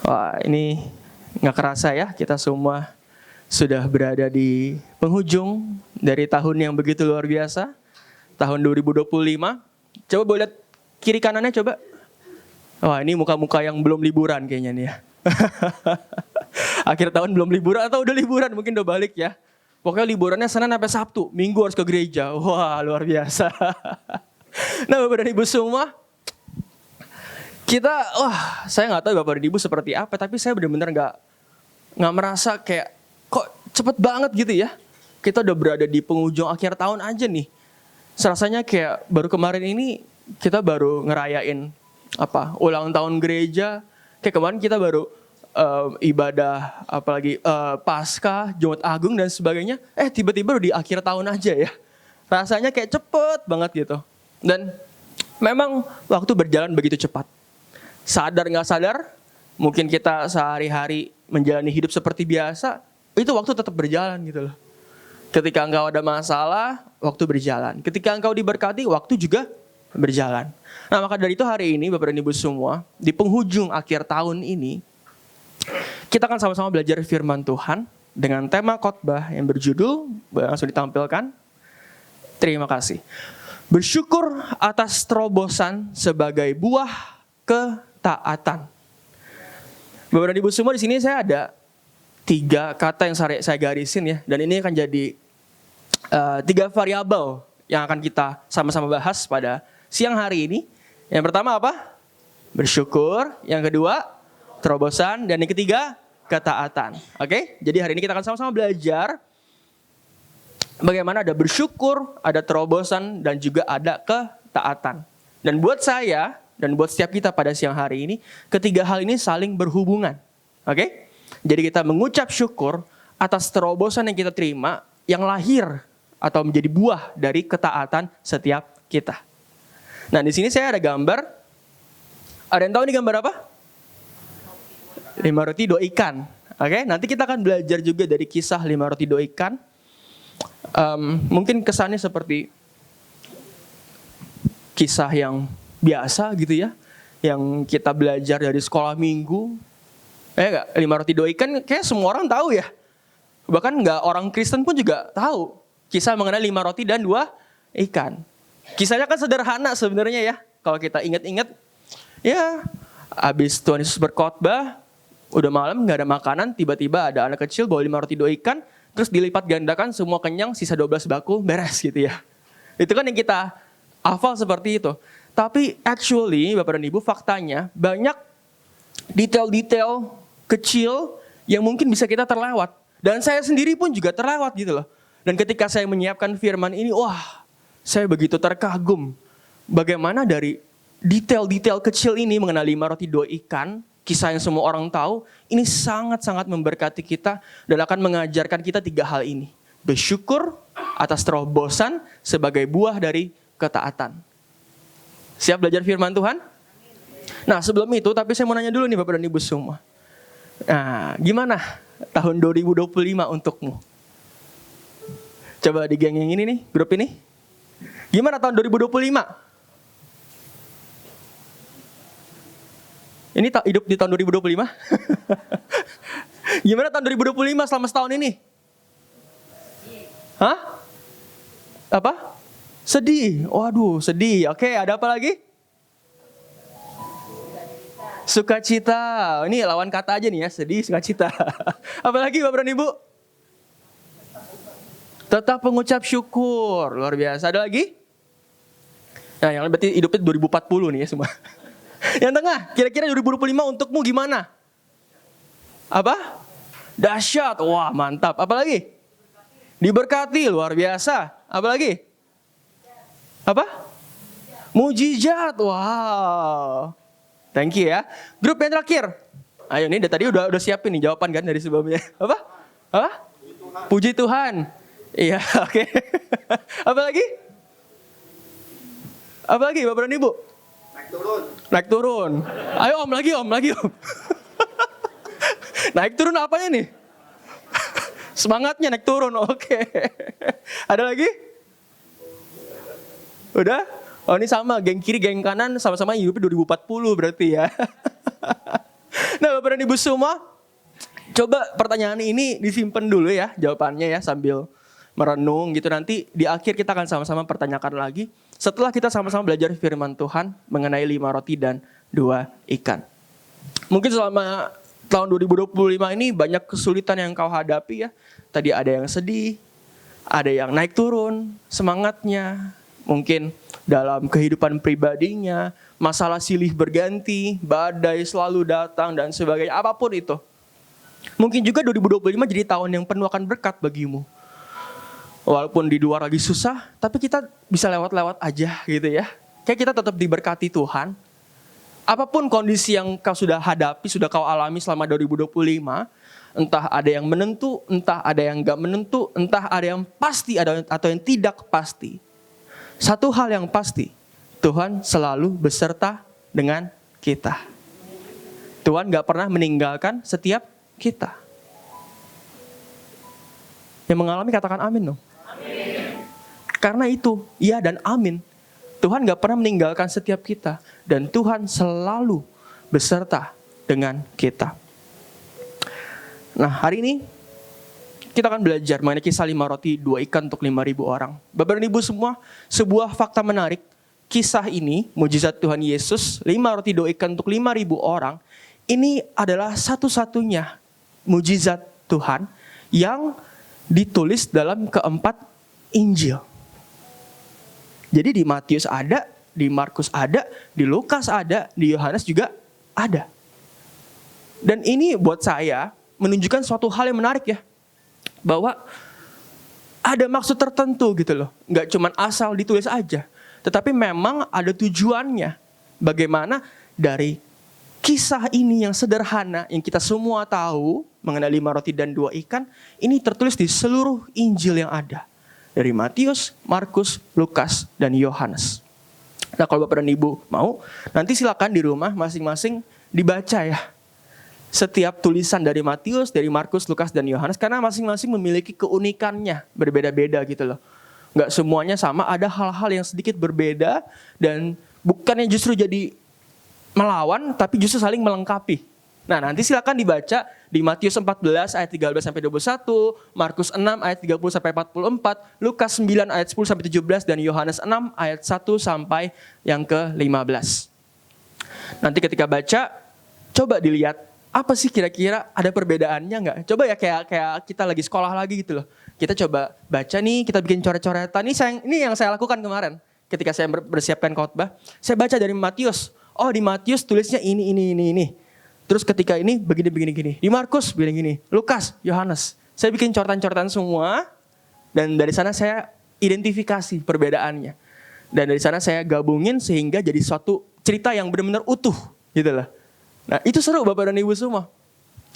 Wah, ini nggak kerasa ya, kita semua sudah berada di penghujung dari tahun yang begitu luar biasa, tahun 2025. Coba boleh lihat kiri kanannya coba. Wah, ini muka-muka yang belum liburan kayaknya nih ya. Akhir tahun belum liburan atau udah liburan, mungkin udah balik ya. Pokoknya liburannya Senin sampai Sabtu, Minggu harus ke gereja. Wah, luar biasa. Nah, Bapak dan Ibu semua, saya nggak tahu Bapak dan Ibu seperti apa, tapi saya benar-benar nggak merasa kayak kok cepet banget gitu ya. Kita udah berada di penghujung akhir tahun aja nih. Rasanya kayak baru kemarin ini kita baru ngerayain ulang tahun gereja. Kayak kemarin kita baru ibadah apalagi Paskah, Jumat Agung dan sebagainya. Tiba-tiba udah di akhir tahun aja ya. Rasanya kayak cepet banget gitu. Dan memang waktu berjalan begitu cepat. Sadar nggak sadar, mungkin kita sehari-hari menjalani hidup seperti biasa, itu waktu tetap berjalan gitu loh. Ketika engkau ada masalah, waktu berjalan. Ketika engkau diberkati, waktu juga berjalan. Nah, maka dari itu hari ini Bapak dan Ibu semua, di penghujung akhir tahun ini, kita akan sama-sama belajar firman Tuhan dengan tema khotbah yang berjudul, langsung ditampilkan. Terima kasih. Bersyukur atas terobosan sebagai buah ketaatan. Bapak dan Ibu semua, di sini saya ada 3 kata yang saya garisin ya, dan ini akan jadi 3 variabel yang akan kita sama-sama bahas pada siang hari ini. Yang pertama apa? Bersyukur. Yang kedua, terobosan. Dan yang ketiga, ketaatan. Oke? Jadi hari ini kita akan sama-sama belajar bagaimana ada bersyukur, ada terobosan, dan juga ada ketaatan. Dan buat saya, dan buat setiap kita pada siang hari ini, ketiga hal ini saling berhubungan. Oke? Jadi kita mengucap syukur atas terobosan yang kita terima, yang lahir atau menjadi buah dari ketaatan setiap kita. Nah, di sini saya ada gambar. Ada yang tahu ini gambar apa? 5 roti 2 ikan. Oke? Nanti kita akan belajar juga dari kisah 5 roti 2 ikan. Mungkin kesannya seperti kisah yang biasa gitu ya, yang kita belajar dari sekolah minggu. 5 roti 2 ikan kayak semua orang tahu ya. Bahkan nggak orang Kristen pun juga tahu kisah mengenai 5 roti dan 2 ikan. Kisahnya kan sederhana sebenarnya ya. Kalau kita ingat-ingat, ya habis Tuhan Yesus berkhotbah, udah malam nggak ada makanan, tiba-tiba ada anak kecil bawa 5 roti 2 ikan, terus dilipat gandakan, semua kenyang, sisa 12 baku, beres gitu ya. Itu kan yang kita hafal seperti itu. Tapi actually, Bapak dan Ibu, faktanya banyak detail-detail kecil yang mungkin bisa kita terlewat. Dan saya sendiri pun juga terlewat gitu loh. Dan ketika saya menyiapkan firman ini, saya begitu terkagum. Bagaimana dari detail-detail kecil ini mengenai 5 roti 2 ikan, kisah yang semua orang tahu, ini sangat-sangat memberkati kita dan akan mengajarkan kita 3 hal ini. Bersyukur atas terobosan sebagai buah dari ketaatan. Siap belajar firman Tuhan? Nah, sebelum itu, tapi saya mau nanya dulu nih Bapak dan Ibu semua. Nah, gimana tahun 2025 untukmu? Coba di geng yang ini nih, grup ini. Gimana tahun 2025? Ini hidup di tahun 2025? Gimana tahun 2025 selama setahun ini? Hah? Apa? Sedih. Waduh, sedih. Oke, ada apa lagi? Sukacita. Ini lawan kata aja nih ya, sedih, sukacita. Apa lagi Bapak dan Ibu? Tetap mengucap syukur. Luar biasa. Ada lagi? Nah, yang berarti hidupnya 2040 nih ya semua. Yang tengah, kira-kira 2025 untukmu gimana? Apa? Dahsyat. Wah, mantap. Apa lagi? Diberkati. Luar biasa. Apa lagi? Apa? Mujizat. Wow. Thank you ya. Grup yang terakhir. Ayo nih, tadi udah siapin nih jawaban kan dari sebelumnya. Apa? Puji Tuhan. Iya, oke. Apa lagi? Apa lagi Bapak dan Ibu? Naik turun. Ayo om lagi. Naik turun apanya nih? Semangatnya naik turun, oke. Ada lagi? Udah? Oh ini sama, geng kiri, geng kanan sama-sama hidupnya 2040 berarti ya. Nah, Bapak dan Ibu semua, coba pertanyaan ini disimpan dulu ya jawabannya ya sambil merenung gitu. Nanti di akhir kita akan sama-sama pertanyakan lagi. Setelah kita sama-sama belajar firman Tuhan mengenai 5 roti dan 2 ikan. Mungkin selama tahun 2025 ini banyak kesulitan yang kau hadapi ya. Tadi ada yang sedih, ada yang naik turun semangatnya. Mungkin dalam kehidupan pribadinya, masalah silih berganti, badai selalu datang dan sebagainya, apapun itu. Mungkin juga 2025 jadi tahun yang penuh akan berkat bagimu. Walaupun di luar lagi susah, tapi kita bisa lewat-lewat aja gitu ya. Kayak kita tetap diberkati Tuhan. Apapun kondisi yang kau sudah hadapi, sudah kau alami selama 2025, entah ada yang menentu, entah ada yang gak menentu, entah ada yang pasti atau yang tidak pasti. Satu hal yang pasti, Tuhan selalu beserta dengan kita. Tuhan gak pernah meninggalkan setiap kita. Yang mengalami katakan amin dong. Amin. Karena itu, iya dan amin. Tuhan gak pernah meninggalkan setiap kita. Dan Tuhan selalu beserta dengan kita. Nah, hari ini kita akan belajar mengenai kisah 5 roti 2 ikan untuk 5.000 orang. Bapak dan Ibu semua, sebuah fakta menarik. Kisah ini, mujizat Tuhan Yesus, 5 roti 2 ikan untuk 5.000 orang. Ini adalah satu-satunya mujizat Tuhan yang ditulis dalam keempat Injil. Jadi di Matius ada, di Markus ada, di Lukas ada, di Yohanes juga ada. Dan ini buat saya menunjukkan suatu hal yang menarik ya. Bahwa ada maksud tertentu gitu loh. Nggak cuma asal ditulis aja. Tetapi memang ada tujuannya. Bagaimana dari kisah ini yang sederhana, yang kita semua tahu, mengenai 5 roti dan 2 ikan, ini tertulis di seluruh Injil yang ada. Dari Matius, Markus, Lukas, dan Yohanes. Nah, kalau Bapak dan Ibu mau, nanti silakan di rumah masing-masing dibaca ya. Setiap tulisan dari Matius, dari Markus, Lukas, dan Yohanes, karena masing-masing memiliki keunikannya, berbeda-beda gitu loh. Nggak semuanya sama, ada hal-hal yang sedikit berbeda, dan bukannya justru jadi melawan, tapi justru saling melengkapi. Nah, nanti silakan dibaca di Matius 14 ayat 13-21, Markus 6 ayat 30-44, Lukas 9 ayat 10-17, dan Yohanes 6 ayat 1 sampai yang ke-15. Nanti ketika baca, coba dilihat, apa sih kira-kira ada perbedaannya nggak? Coba ya kayak kita lagi sekolah lagi gitu loh. Kita coba baca nih, kita bikin coret-coretan. Ini yang saya lakukan kemarin ketika saya bersiapkan khotbah. Saya baca dari Matius. Oh, di Matius tulisnya ini. Terus ketika ini begini. Di Markus begini. Lukas, Yohanes. Saya bikin coretan-coretan semua. Dan dari sana saya identifikasi perbedaannya. Dan dari sana saya gabungin sehingga jadi suatu cerita yang benar-benar utuh gitu loh. Nah, itu seru Bapak dan Ibu semua.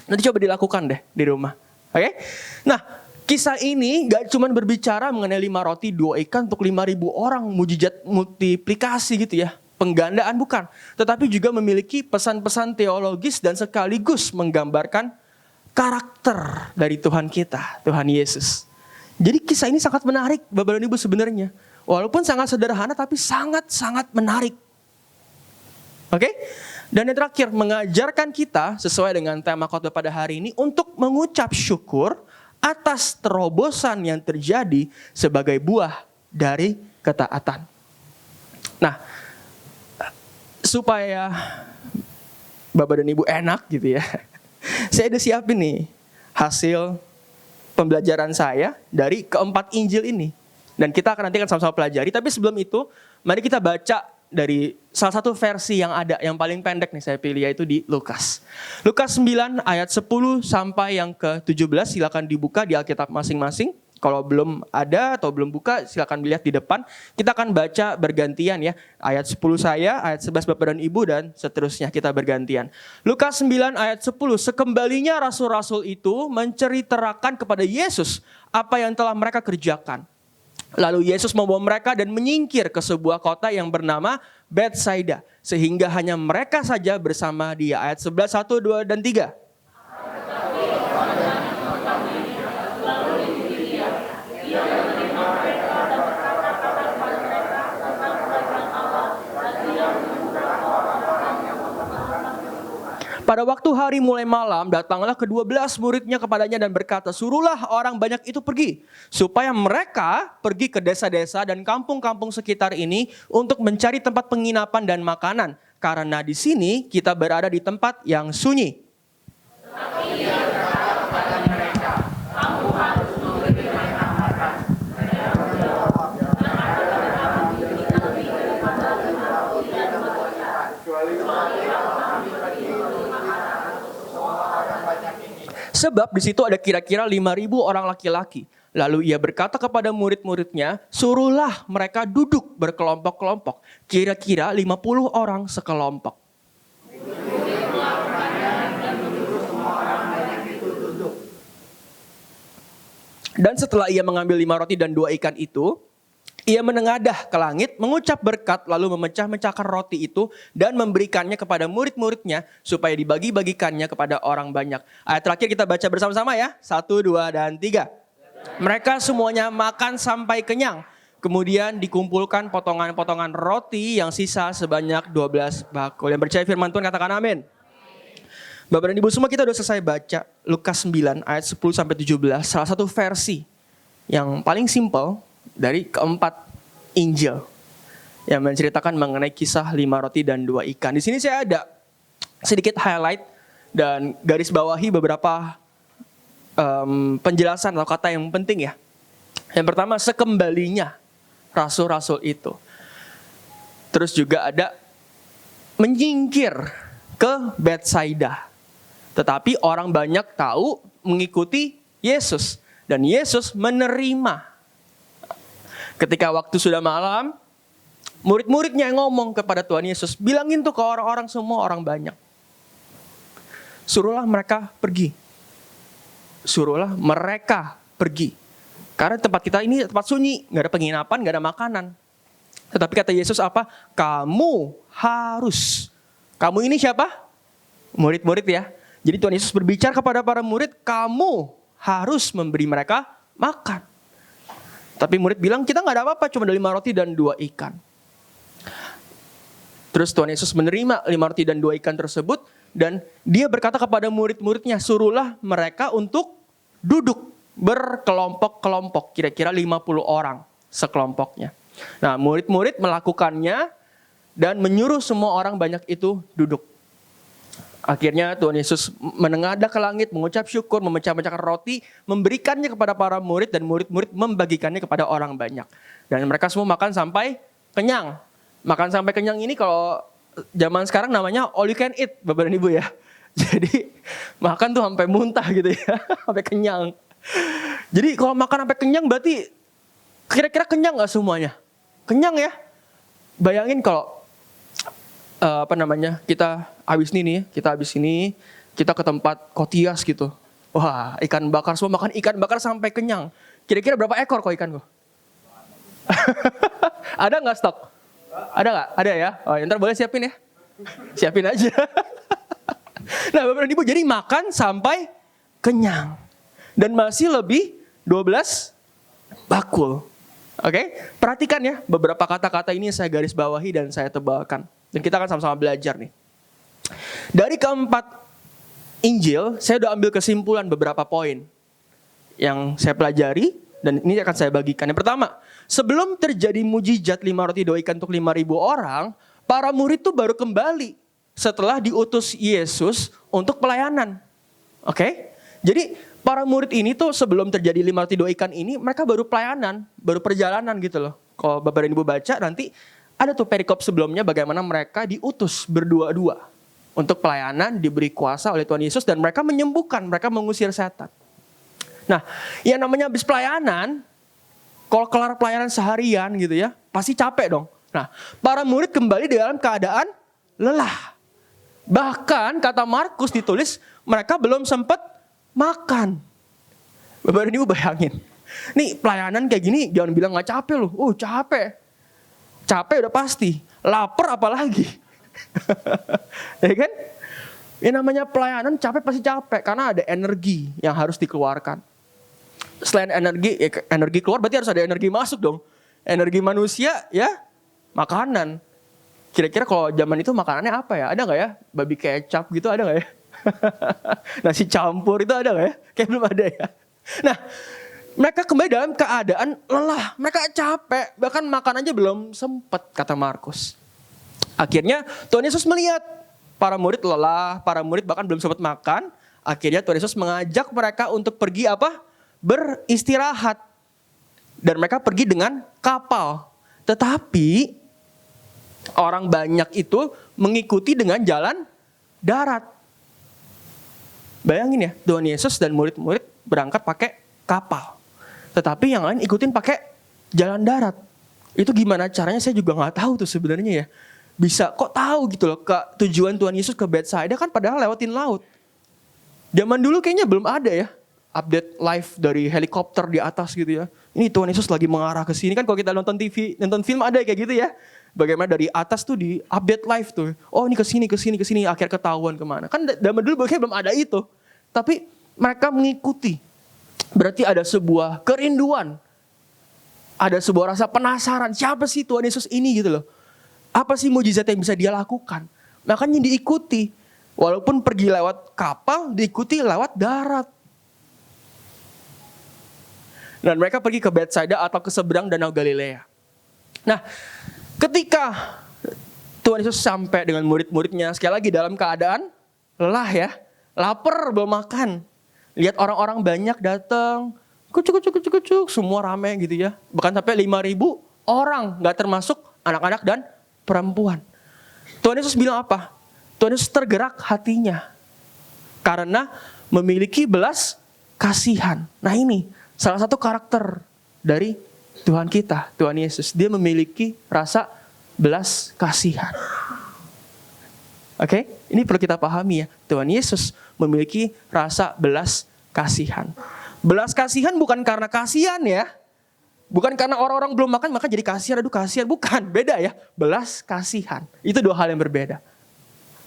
Nanti coba dilakukan deh di rumah. Oke? Nah, kisah ini gak cuma berbicara mengenai 5 roti 2 ikan untuk 5.000 orang, mujizat multiplikasi gitu ya. Penggandaan bukan. Tetapi juga memiliki pesan-pesan teologis dan sekaligus menggambarkan karakter dari Tuhan kita, Tuhan Yesus. Jadi kisah ini sangat menarik Bapak dan Ibu sebenarnya. Walaupun sangat sederhana tapi sangat-sangat menarik. Oke? Dan yang terakhir, mengajarkan kita sesuai dengan tema khotbah pada hari ini untuk mengucap syukur atas terobosan yang terjadi sebagai buah dari ketaatan. Nah, supaya Bapak dan Ibu enak gitu ya, saya udah siapin nih hasil pembelajaran saya dari keempat Injil ini. Dan kita nanti akan sama-sama pelajari, tapi sebelum itu, mari kita baca dari salah satu versi yang ada, yang paling pendek nih saya pilih, yaitu di Lukas. Lukas 9 ayat 10 sampai yang ke-17, silakan dibuka di Alkitab masing-masing. Kalau belum ada atau belum buka, silakan dilihat di depan. Kita akan baca bergantian ya. Ayat 10 saya, ayat 11 Bapak dan Ibu, dan seterusnya kita bergantian. Lukas 9 ayat 10, sekembalinya rasul-rasul itu menceritakan kepada Yesus apa yang telah mereka kerjakan. Lalu Yesus membawa mereka dan menyingkir ke sebuah kota yang bernama Betsaida. Sehingga hanya mereka saja bersama dia. Ayat 11, 1, 2, dan 3. Pada waktu hari mulai malam, datanglah ke-12 muridnya kepadanya dan berkata, suruhlah orang banyak itu pergi, supaya mereka pergi ke desa-desa dan kampung-kampung sekitar ini untuk mencari tempat penginapan dan makanan. Karena di sini kita berada di tempat yang sunyi. Sebab di situ ada kira-kira 5.000 orang laki-laki. Lalu ia berkata kepada murid-muridnya, suruhlah mereka duduk berkelompok-kelompok. Kira-kira 50 orang sekelompok. Dan setelah ia mengambil 5 roti dan 2 ikan itu, ia menengadah ke langit, mengucap berkat, lalu memecah-mecahkan roti itu dan memberikannya kepada murid-muridnya supaya dibagi-bagikannya kepada orang banyak. Ayat terakhir kita baca bersama-sama ya. 1, 2, dan 3. Mereka semuanya makan sampai kenyang. Kemudian dikumpulkan potongan-potongan roti yang sisa sebanyak 12 bakul. Yang percaya firman Tuhan katakan amin. Bapak dan Ibu semua, kita sudah selesai baca Lukas 9 ayat 10 sampai 17. Salah satu versi yang paling simpel dari keempat Injil yang menceritakan mengenai kisah 5 roti dan 2 ikan. Di sini saya ada sedikit highlight dan garis bawahi beberapa penjelasan atau kata yang penting ya. Yang pertama, sekembalinya rasul-rasul itu. Terus juga ada menyingkir ke Betsaida. Tetapi orang banyak tahu mengikuti Yesus. Dan Yesus menerima. Ketika waktu sudah malam, murid-muridnya yang ngomong kepada Tuhan Yesus, bilangin tuh ke orang-orang semua, orang banyak. Suruhlah mereka pergi. Suruhlah mereka pergi. Karena tempat kita ini tempat sunyi, gak ada penginapan, gak ada makanan. Tetapi kata Yesus apa? Kamu harus. Kamu ini siapa? Murid-murid ya. Jadi Tuhan Yesus berbicara kepada para murid, kamu harus memberi mereka makan. Tapi murid bilang, kita gak ada apa-apa, cuma ada 5 roti dan 2 ikan. Terus Tuhan Yesus menerima 5 roti dan 2 ikan tersebut, dan dia berkata kepada murid-muridnya, suruhlah mereka untuk duduk berkelompok-kelompok, kira-kira 50 orang sekelompoknya. Nah, murid-murid melakukannya, dan menyuruh semua orang banyak itu duduk. Akhirnya Tuhan Yesus menengadah ke langit, mengucap syukur, memecah-mecahkan roti, memberikannya kepada para murid dan murid-murid membagikannya kepada orang banyak. Dan mereka semua makan sampai kenyang. Makan sampai kenyang ini kalau zaman sekarang namanya all you can eat, Bapak dan Ibu ya. Jadi makan tuh sampai muntah gitu ya, sampai kenyang. Jadi kalau makan sampai kenyang berarti kira-kira kenyang gak semuanya? Kenyang ya. Bayangin kalau kita habis ini, kita ke tempat kotias gitu. Wah, ikan bakar, semua makan ikan bakar sampai kenyang. Kira-kira berapa ekor kok ikan kok? Ada nggak stok? Ada nggak? Ada ya? Oh, ntar boleh siapin ya. Siapin aja. Nah, Bapak dan Ibu, jadi makan sampai kenyang. Dan masih lebih 12 bakul. Oke? Perhatikan ya, beberapa kata-kata ini saya garis bawahi dan saya tebalkan. Dan kita akan sama-sama belajar nih. Dari keempat Injil, saya udah ambil kesimpulan beberapa poin yang saya pelajari dan ini akan saya bagikan. Yang pertama, sebelum terjadi mujizat 5 roti 2 ikan untuk 5.000 orang, para murid itu baru kembali setelah diutus Yesus untuk pelayanan. Oke? Jadi para murid ini tuh sebelum terjadi 5 roti 2 ikan ini, mereka baru pelayanan, baru perjalanan gitu loh. Kalau Bapak dan Ibu baca nanti, ada tuh perikop sebelumnya bagaimana mereka diutus berdua-dua untuk pelayanan, diberi kuasa oleh Tuhan Yesus dan mereka menyembuhkan, mereka mengusir setan. Nah, yang namanya habis pelayanan, kalau kelar pelayanan seharian gitu ya, pasti capek dong. Nah, para murid kembali dalam keadaan lelah. Bahkan kata Markus ditulis, mereka belum sempat makan. Bapak dan Ibu bayangin. Nih pelayanan kayak gini, jangan bilang gak capek loh. Oh capek. Capek udah pasti, lapar apalagi. Ya kan? Yang namanya pelayanan capek pasti capek karena ada energi yang harus dikeluarkan. Selain energi keluar berarti harus ada energi masuk dong. Energi manusia ya makanan. Kira-kira kalau zaman itu makanannya apa ya? Ada nggak ya? Babi kecap gitu ada nggak ya? Nasi campur itu ada nggak ya? Kayak belum ada ya. Nah, mereka kembali dalam keadaan lelah. Mereka capek. Bahkan makan aja belum sempat, kata Markus. Akhirnya Tuhan Yesus melihat para murid lelah. Para murid bahkan belum sempat makan. Akhirnya Tuhan Yesus mengajak mereka untuk pergi apa? Beristirahat. Dan mereka pergi dengan kapal. Tetapi orang banyak itu mengikuti dengan jalan darat. Bayangin ya, Tuhan Yesus dan murid-murid berangkat pakai kapal. Tetapi yang lain ikutin pakai jalan darat. Itu gimana caranya saya juga gak tahu tuh sebenarnya ya. Bisa kok tahu gitu loh, ke tujuan Tuhan Yesus ke Betsaida kan padahal lewatin laut. Zaman dulu kayaknya belum ada ya update live dari helikopter di atas gitu ya. Ini Tuhan Yesus lagi mengarah ke sini kan, kalau kita nonton TV, nonton film ada kayak gitu ya. Bagaimana dari atas tuh di update live tuh. Oh ini kesini, akhir ketahuan kemana. Kan zaman dulu kayaknya belum ada itu. Tapi mereka mengikuti. Berarti ada sebuah kerinduan. Ada sebuah rasa penasaran. Siapa sih Tuhan Yesus ini gitu loh. Apa sih mujizat yang bisa dia lakukan. Makanya diikuti. Walaupun pergi lewat kapal, diikuti lewat darat. Dan mereka pergi ke Betsaida atau ke seberang Danau Galilea. Nah, ketika Tuhan Yesus sampai dengan murid-muridnya, sekali lagi dalam keadaan lelah ya, lapar belum makan. Lihat orang-orang banyak datang, kucuk, semua rame gitu ya. Bahkan sampai 5.000 orang, gak termasuk anak-anak dan perempuan. Tuhan Yesus bilang apa? Tuhan Yesus tergerak hatinya karena memiliki belas kasihan. Nah ini salah satu karakter dari Tuhan kita, Tuhan Yesus. Dia memiliki rasa belas kasihan. Oke, ini perlu kita pahami ya. Tuhan Yesus memiliki rasa belas kasihan. Belas kasihan bukan karena kasihan ya. Bukan karena orang-orang belum makan maka jadi kasihan, aduh kasihan. Bukan, beda ya. Belas kasihan. Itu dua hal yang berbeda.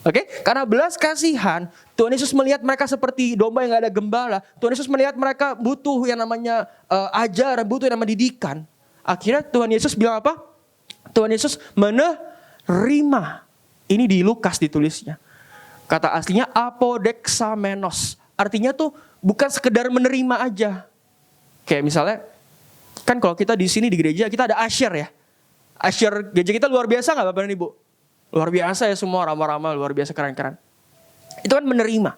Oke, karena belas kasihan, Tuhan Yesus melihat mereka seperti domba yang gak ada gembala. Tuhan Yesus melihat mereka butuh yang namanya ajaran, butuh yang namanya didikan. Akhirnya Tuhan Yesus bilang apa? Tuhan Yesus menerima. Ini di Lukas ditulisnya. Kata aslinya apodexamenos. Artinya tuh bukan sekedar menerima aja. Kayak misalnya, kan kalau kita di sini di gereja kita ada asyir ya. Asyir gereja kita luar biasa gak Bapak dan Ibu? Luar biasa ya semua, ramah-ramah, luar biasa keren-keren. Itu kan menerima.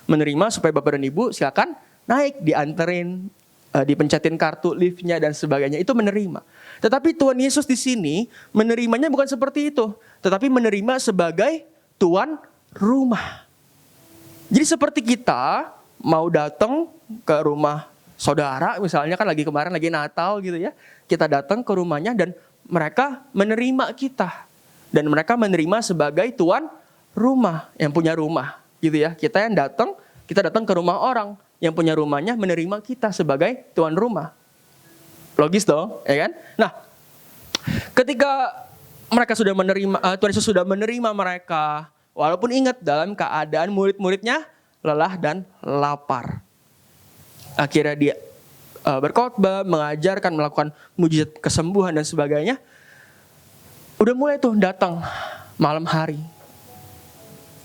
Menerima supaya Bapak dan Ibu silakan naik, dianterin, dipencetin kartu liftnya dan sebagainya. Itu menerima. Tetapi Tuhan Yesus di sini menerimanya bukan seperti itu. Tetapi menerima sebagai tuan rumah. Jadi seperti kita mau datang ke rumah saudara, misalnya kan kemarin lagi Natal gitu ya. Kita datang ke rumahnya dan mereka menerima kita. Dan mereka menerima sebagai tuan rumah, yang punya rumah gitu ya. Kita datang ke rumah orang yang punya rumahnya menerima kita sebagai tuan rumah. Logis dong, ya kan? Nah, ketika mereka sudah menerima, Tuhan Yesus sudah menerima mereka, walaupun ingat dalam keadaan murid-muridnya lelah dan lapar. Akhirnya dia berkhotbah, mengajarkan, melakukan mujizat kesembuhan dan sebagainya. Udah mulai tuh datang malam hari.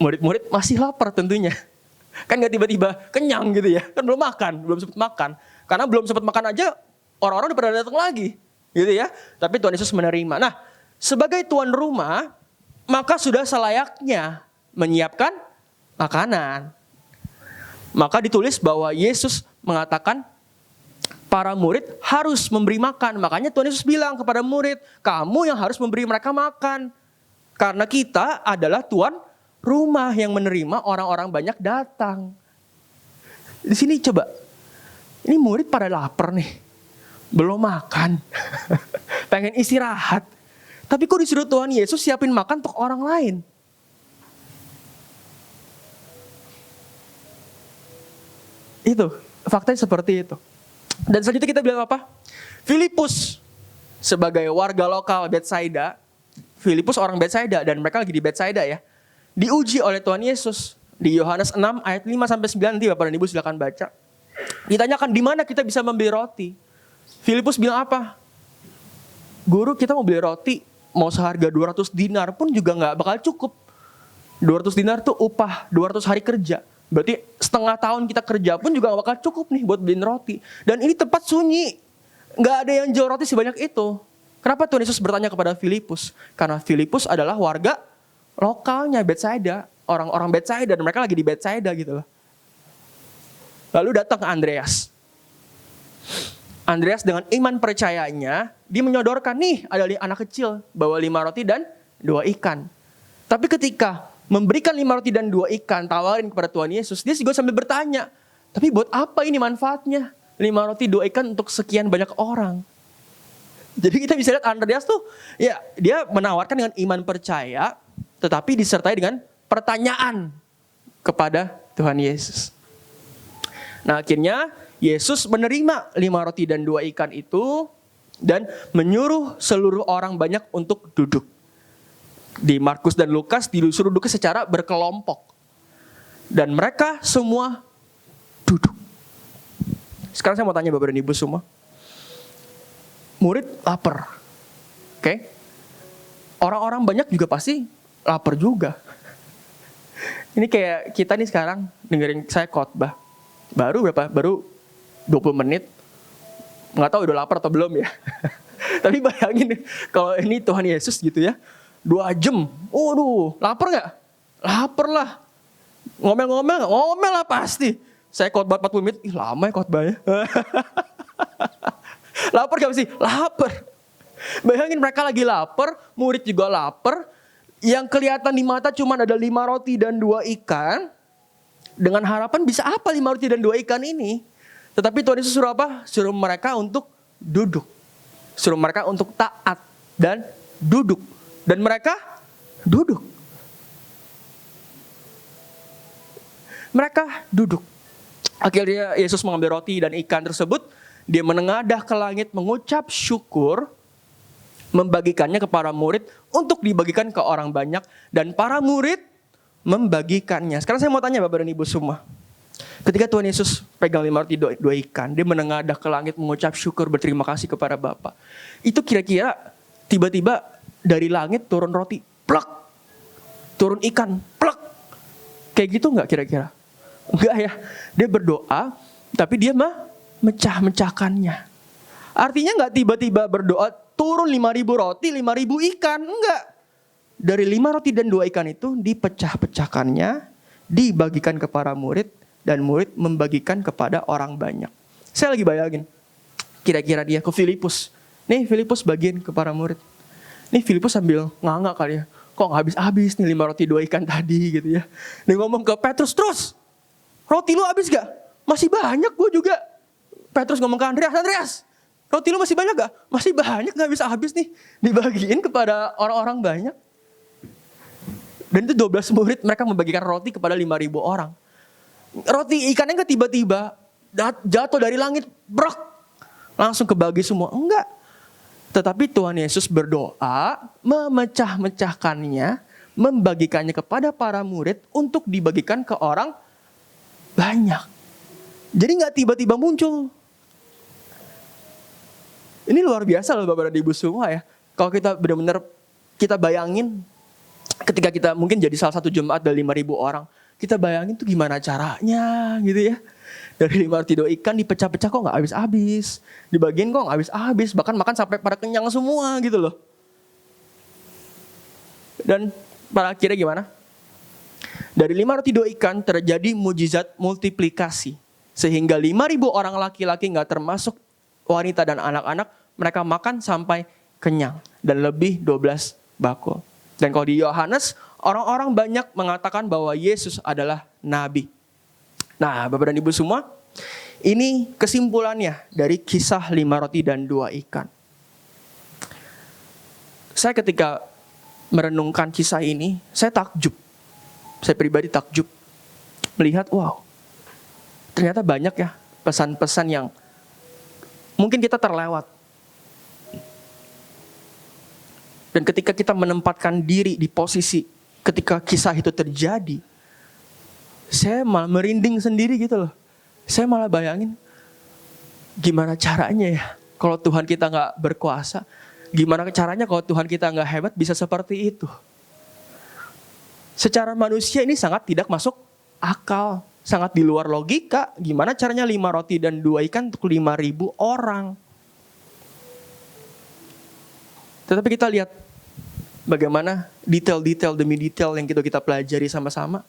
Murid-murid masih lapar tentunya. Kan gak tiba-tiba kenyang gitu ya. Kan belum sempat makan. Karena belum sempat makan aja orang-orang udah pada datang lagi. Gitu ya. Tapi Tuhan Yesus menerima. Nah, sebagai tuan rumah, maka sudah selayaknya menyiapkan makanan. Maka ditulis bahwa Yesus mengatakan para murid harus memberi makan. Makanya Tuhan Yesus bilang kepada murid, kamu yang harus memberi mereka makan. Karena kita adalah tuan rumah yang menerima orang-orang banyak datang. Di sini coba, ini murid pada lapar nih. Belum makan. Pengen istirahat. Tapi kok disuruh Tuhan Yesus siapin makan untuk orang lain? Itu, faktanya seperti itu. Dan selanjutnya kita bilang apa? Filipus sebagai warga lokal Betsaida, Filipus orang Betsaida dan mereka lagi di Betsaida ya. Diuji oleh Tuhan Yesus di Yohanes 6 ayat 5 sampai 9 nanti Bapak dan Ibu silakan baca. Ditanyakan di mana kita bisa membeli roti. Filipus bilang apa? Guru, kita mau beli roti mau seharga 200 dinar pun juga nggak bakal cukup. 200 dinar tuh upah 200 hari kerja. Berarti setengah tahun kita kerja pun juga gak bakal cukup nih buat beliin roti. Dan ini tempat sunyi. Gak ada yang jual roti sebanyak itu. Kenapa Tuhan Yesus bertanya kepada Filipus? Karena Filipus adalah warga lokalnya Betsaida. Orang-orang Betsaida, dan mereka lagi di Betsaida gitu loh. Lalu datang Andreas. Andreas dengan iman percayanya, dia menyodorkan, nih ada anak kecil bawa 5 roti dan 2 ikan. Tapi ketika memberikan 5 roti dan 2 ikan, tawarin kepada Tuhan Yesus, dia juga sambil bertanya, tapi buat apa ini manfaatnya? 5 roti 2 ikan untuk sekian banyak orang. Jadi kita bisa lihat Andreas tuh, ya dia menawarkan dengan iman percaya, tetapi disertai dengan pertanyaan kepada Tuhan Yesus. Nah akhirnya Yesus menerima 5 roti dan 2 ikan itu, dan menyuruh seluruh orang banyak untuk duduk. Di Markus dan Lukas disuruh duduk secara berkelompok. Dan mereka semua duduk. Sekarang saya mau tanya Bapak dan Ibu semua. Murid lapar. Oke? Orang-orang banyak juga pasti lapar juga. Ini kayak kita nih sekarang dengerin saya khotbah. Baru 20 menit. Nggak tahu udah lapar atau belum ya. Tapi bayangin kalau ini Tuhan Yesus gitu ya. 2 jam, waduh, lapar gak? Lapar lah. Ngomel lah pasti. Saya khotbah 40 menit, lama ya khotbahnya. Lapar gak sih? Lapar. Bayangin mereka lagi lapar, murid juga lapar. Yang kelihatan di mata cuma ada 5 roti dan 2 ikan. Dengan harapan bisa apa 5 roti dan 2 ikan ini? Tetapi Tuhan Yesus suruh apa? Suruh mereka untuk duduk. Suruh mereka untuk taat dan duduk. Dan mereka duduk. Mereka duduk. Akhirnya Yesus mengambil roti dan ikan tersebut. Dia menengadah ke langit, mengucap syukur. Membagikannya kepada murid untuk dibagikan ke orang banyak. Dan para murid membagikannya. Sekarang saya mau tanya Bapak dan Ibu semua. Ketika Tuhan Yesus pegang 5 roti 2 ikan. Dia menengadah ke langit, mengucap syukur, berterima kasih kepada Bapa. Itu kira-kira tiba-tiba dari langit turun roti, plak. Turun ikan, plak. Kayak gitu gak kira-kira? Enggak ya. Dia berdoa, tapi dia mecah-mecahkannya. Artinya gak tiba-tiba berdoa, turun 5.000 roti, 5.000 ikan. Enggak. Dari 5 roti dan 2 ikan itu dipecah-pecahkannya, dibagikan kepada murid, dan murid membagikan kepada orang banyak. Saya lagi bayangin, kira-kira dia ke Filipus. Nih Filipus bagiin kepada murid. Nih Filipus sambil nganga kali ya. Kok gak habis-habis nih 5 roti 2 ikan tadi gitu ya. Dia ngomong ke Petrus, terus roti lu habis gak? Masih banyak gue juga. Petrus ngomong ke Andreas, roti lu masih banyak gak? Masih banyak, gak habis-habis nih. Dibagiin kepada orang-orang banyak. Dan itu 12 murid, mereka membagikan roti kepada 5.000 orang. Roti ikannya gak tiba-tiba jatuh dari langit, brok. Langsung kebagi semua. Enggak. Tetapi Tuhan Yesus berdoa, memecah-mecahkannya, membagikannya kepada para murid untuk dibagikan ke orang banyak. Jadi gak tiba-tiba muncul. Ini luar biasa loh Bapak dan Ibu semua ya. Kalau kita benar-benar kita bayangin, ketika kita mungkin jadi salah satu jemaat dari 5.000 orang, kita bayangin tuh gimana caranya gitu ya. Dari 5 roti 2 ikan dipecah-pecah kok gak habis-habis. Dibagiin kok gak habis-habis. Bahkan makan sampai pada kenyang semua gitu loh. Dan pada akhirnya gimana? Dari 5 roti 2 ikan terjadi mujizat multiplikasi. Sehingga 5.000 orang laki-laki gak termasuk wanita dan anak-anak. Mereka makan sampai kenyang. Dan lebih 12 bakul. Dan kalau di Yohanes, orang-orang banyak mengatakan bahwa Yesus adalah nabi. Nah, Bapak dan Ibu semua, ini kesimpulannya dari kisah 5 roti dan 2 ikan. Saya ketika merenungkan kisah ini, saya takjub. Saya pribadi takjub. Melihat, wow, ternyata banyak ya pesan-pesan yang mungkin kita terlewat. Dan ketika kita menempatkan diri di posisi ketika kisah itu terjadi, saya malah merinding sendiri gitu loh. Saya malah bayangin gimana caranya ya kalau Tuhan kita gak berkuasa. Gimana caranya kalau Tuhan kita nggak hebat bisa seperti itu? Secara manusia ini sangat tidak masuk akal. Sangat di luar logika. Gimana caranya 5 roti dan 2 ikan untuk 5.000 orang? Tetapi kita lihat bagaimana detail-detail demi detail yang kita pelajari sama-sama.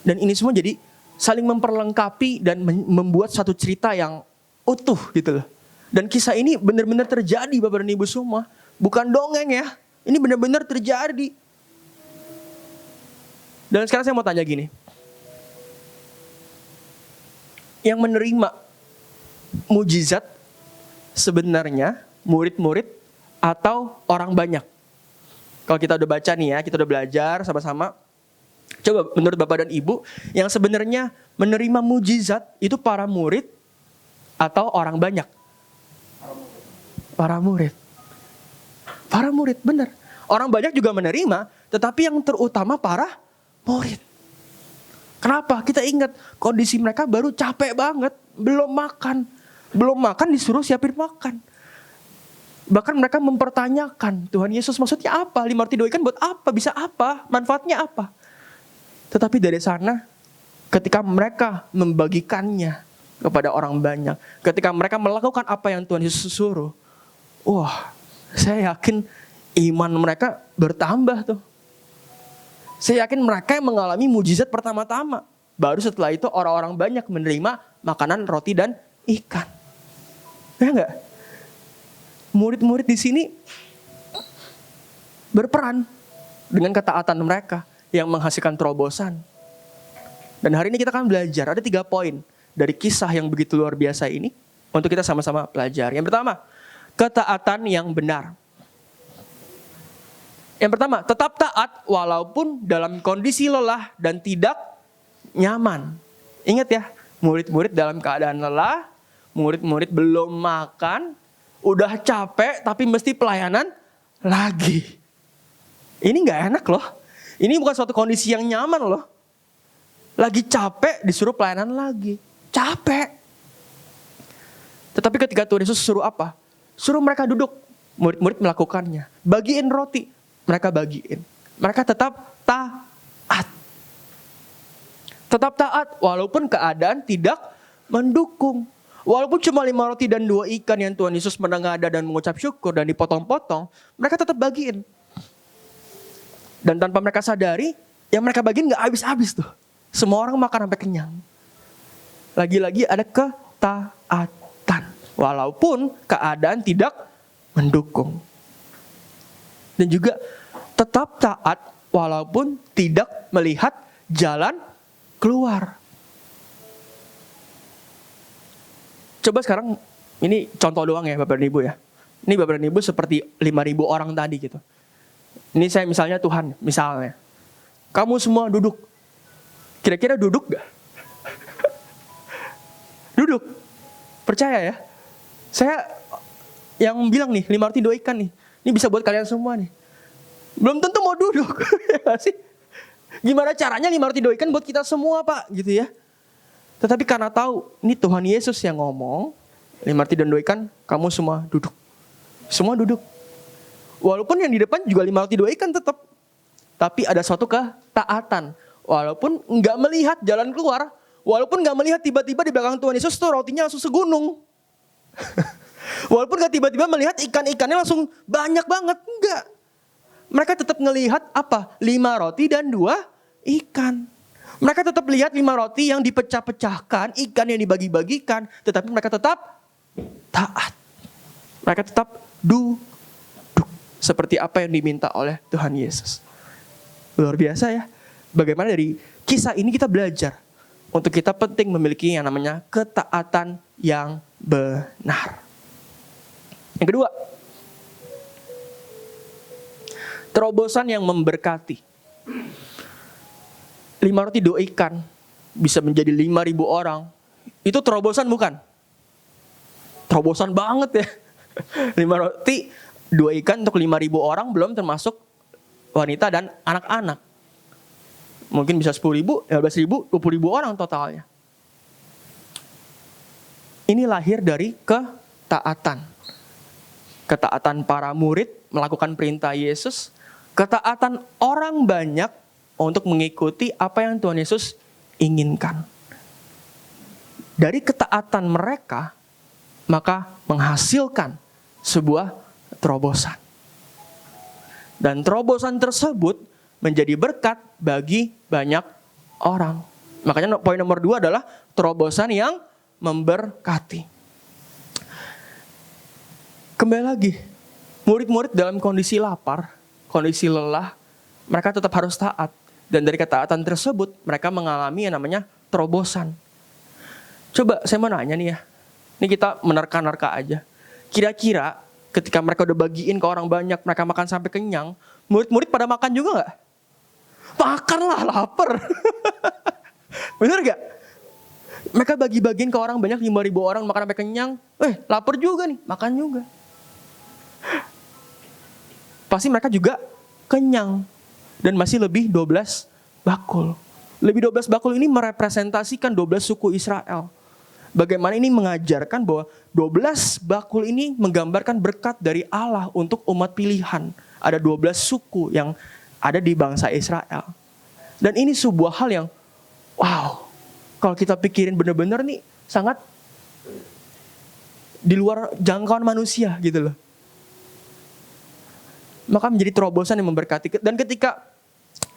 Dan ini semua jadi saling memperlengkapi dan membuat satu cerita yang utuh gitu loh. Dan kisah ini benar-benar terjadi Bapak dan Ibu semua. Bukan dongeng ya. Ini benar-benar terjadi. Dan sekarang saya mau tanya gini. Yang menerima mujizat sebenarnya murid-murid atau orang banyak? Kalau kita udah baca nih ya, kita udah belajar sama-sama. Coba menurut Bapak dan Ibu, yang sebenarnya menerima mujizat itu para murid atau orang banyak? Para murid. Para murid, benar. Orang banyak juga menerima, tetapi yang terutama para murid. Kenapa? Kita ingat kondisi mereka baru capek banget, belum makan. Belum makan disuruh siapin makan. Bahkan mereka mempertanyakan, Tuhan Yesus maksudnya apa? 5 roti 2 ikan buat apa? Bisa apa? Manfaatnya apa? Tetapi dari sana, ketika mereka membagikannya kepada orang banyak, ketika mereka melakukan apa yang Tuhan Yesus suruh, wah, saya yakin iman mereka bertambah tuh. Saya yakin mereka yang mengalami mujizat pertama-tama. Baru setelah itu orang-orang banyak menerima makanan roti dan ikan. Ya enggak? Murid-murid di sini berperan dengan ketaatan mereka yang menghasilkan terobosan. Dan hari ini kita akan belajar, ada 3 poin dari kisah yang begitu luar biasa ini untuk kita sama-sama pelajari. Yang pertama, ketaatan yang benar. Yang pertama, tetap taat walaupun dalam kondisi lelah dan tidak nyaman. Ingat ya, murid-murid dalam keadaan lelah, murid-murid belum makan, udah capek tapi mesti pelayanan lagi. Ini gak enak loh. Ini bukan suatu kondisi yang nyaman loh. Lagi capek disuruh pelayanan lagi. Capek. Tetapi ketika Tuhan Yesus suruh apa? Suruh mereka duduk. Murid-murid melakukannya. Bagiin roti. Mereka bagiin. Mereka tetap taat. Tetap taat walaupun keadaan tidak mendukung. Walaupun cuma 5 roti dan 2 ikan yang Tuhan Yesus menengadah dan mengucap syukur dan dipotong-potong, mereka tetap bagiin. Dan tanpa mereka sadari, yang mereka bagiin gak habis-habis tuh. Semua orang makan sampai kenyang. Lagi-lagi ada ketaatan. Walaupun keadaan tidak mendukung. Dan juga tetap taat walaupun tidak melihat jalan keluar. Coba sekarang, ini contoh doang ya Bapak dan Ibu ya. Ini Bapak dan Ibu seperti 5.000 orang tadi gitu. Ini saya misalnya Tuhan, misalnya. Kamu semua duduk. Kira-kira duduk gak? Duduk. Percaya ya. Saya yang bilang nih, 5 roti 2 ikan nih. Ini bisa buat kalian semua nih. Belum tentu mau duduk. Gimana caranya 5 roti 2 ikan buat kita semua Pak? Gitu ya. Tetapi karena tahu, ini Tuhan Yesus yang ngomong, 5 roti dan 2 ikan, kamu semua duduk. Semua duduk. Walaupun yang di depan juga 5 roti 2 ikan tetap. Tapi ada suatu ketaatan. Walaupun nggak melihat jalan keluar, walaupun nggak melihat tiba-tiba di belakang Tuhan Yesus tuh rotinya langsung segunung. Walaupun nggak tiba-tiba melihat ikan-ikannya langsung banyak banget, enggak. Mereka tetap ngelihat apa? 5 roti dan 2 ikan. Mereka tetap lihat 5 roti yang dipecah-pecahkan, ikan yang dibagi-bagikan, tetapi mereka tetap taat. Mereka tetap duduk seperti apa yang diminta oleh Tuhan Yesus. Luar biasa ya. Bagaimana dari kisah ini kita belajar untuk kita penting memiliki yang namanya ketaatan yang benar. Yang kedua, terobosan yang memberkati. 5 roti 2 ikan bisa menjadi 5.000 orang. Itu terobosan bukan? Terobosan banget ya. 5 roti 2 ikan untuk 5.000 orang, belum termasuk wanita dan anak-anak. Mungkin bisa 10.000, 15.000, 20.000 orang totalnya. Ini lahir dari ketaatan. ketaatan para murid melakukan perintah Yesus, ketaatan orang banyak untuk mengikuti apa yang Tuhan Yesus inginkan. Dari ketaatan mereka, maka menghasilkan sebuah terobosan. Dan terobosan tersebut menjadi berkat bagi banyak orang. Makanya poin nomor 2 adalah terobosan yang memberkati. Kembali lagi, murid-murid dalam kondisi lapar, kondisi lelah, mereka tetap harus taat. Dan dari ketaatan tersebut, mereka mengalami yang namanya terobosan. Coba saya mau nanya nih ya, ini kita menerka-nerka aja. Kira-kira ketika mereka udah bagiin ke orang banyak, mereka makan sampai kenyang, murid-murid pada makan juga gak? Makan lah, lapar. Bener gak? Mereka bagi-bagiin ke orang banyak, 5.000 orang makan sampai kenyang. Lapar juga nih, makan juga. Pasti mereka juga kenyang. Dan masih lebih 12 bakul. Lebih 12 bakul ini merepresentasikan 12 suku Israel. Bagaimana ini mengajarkan bahwa 12 bakul ini menggambarkan berkat dari Allah untuk umat pilihan. Ada 12 suku yang ada di bangsa Israel. Dan ini sebuah hal yang, wow, kalau kita pikirin benar-benar nih, sangat di luar jangkauan manusia gitu loh. Maka menjadi terobosan yang memberkati. Dan ketika